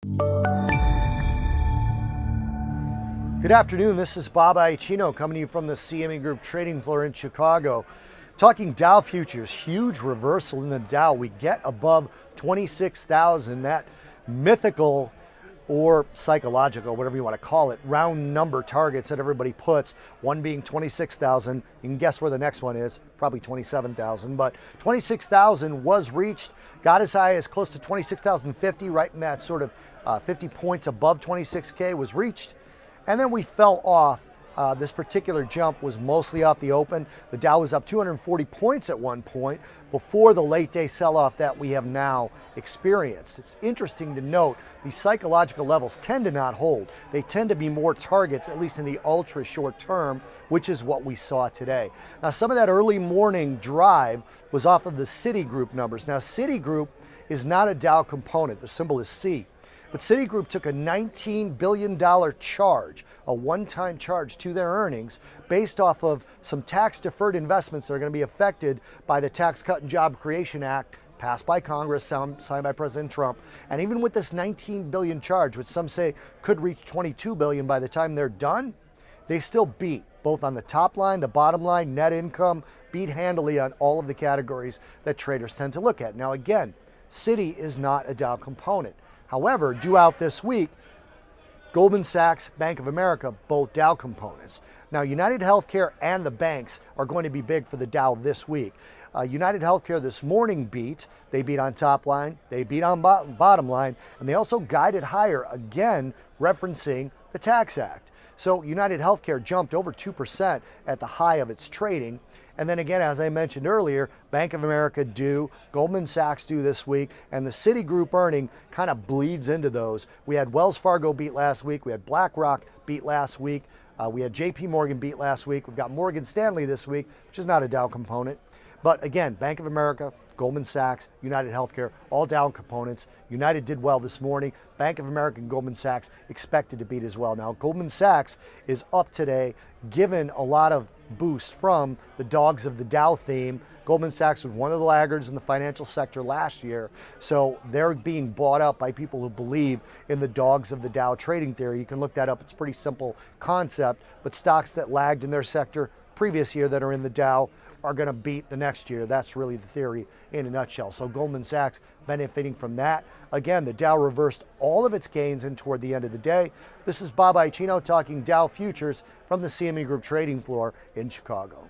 Good afternoon, this is Bob Iaccino coming to you from the CME Group trading floor in Chicago. Talking Dow futures, huge reversal in the Dow. We get above 26,000, that mythical or psychological, whatever you want to call it, round number targets that everybody puts, one being 26,000. You can guess where the next one is, probably 27,000, but 26,000 was reached, got as high as close to 26,050, right in that sort of 50 points above 26K was reached, and then we fell off. This particular jump was mostly off the open. The Dow was up 240 points at one point before the late day sell-off that we have now experienced. It's interesting to note these psychological levels tend to not hold. They tend to be more targets, at least in the ultra short term, which is what we saw today. Now, some of that early morning drive was off of the Citigroup numbers. Now, Citigroup is not a Dow component. The symbol is C. But Citigroup took a $19 billion charge, a one-time charge to their earnings based off of some tax-deferred investments that are going to be affected by the Tax Cut and Job Creation Act passed by Congress, signed by President Trump. And even with this $19 billion charge, which some say could reach $22 billion by the time they're done, they still beat both on the top line, the bottom line, net income, beat handily on all of the categories that traders tend to look at. Now again, Citi is not a Dow component. However, due out this week, Goldman Sachs, Bank of America, both Dow components. Now, United Healthcare and the banks are going to be big for the Dow this week. United Healthcare this morning beat. They beat on top line, they beat on bottom line, and they also guided higher, again, referencing the Tax Act. So United Healthcare jumped over 2% at the high of its trading. And then again, as I mentioned earlier, Bank of America due, Goldman Sachs due this week, and the Citigroup earning kind of bleeds into those. We had Wells Fargo beat last week, we had BlackRock beat last week, we had JP Morgan beat last week, we've got Morgan Stanley this week, which is not a Dow component. But again, Bank of America, Goldman Sachs, United Healthcare, all Dow components. United did well this morning. Bank of America and Goldman Sachs expected to beat as well. Now, Goldman Sachs is up today, given a lot of boost from the dogs of the Dow theme. Goldman Sachs was one of the laggards in the financial sector last year, so they're being bought up by people who believe in the dogs of the Dow trading theory. You can look that up. It's a pretty simple concept, but stocks that lagged in their sector previous year that are in the Dow are going to beat the next year. That's really the theory in a nutshell. So Goldman Sachs benefiting from that. Again, the Dow reversed all of its gains in toward the end of the day. This is Bob Iaccino talking Dow futures from the CME Group trading floor in Chicago.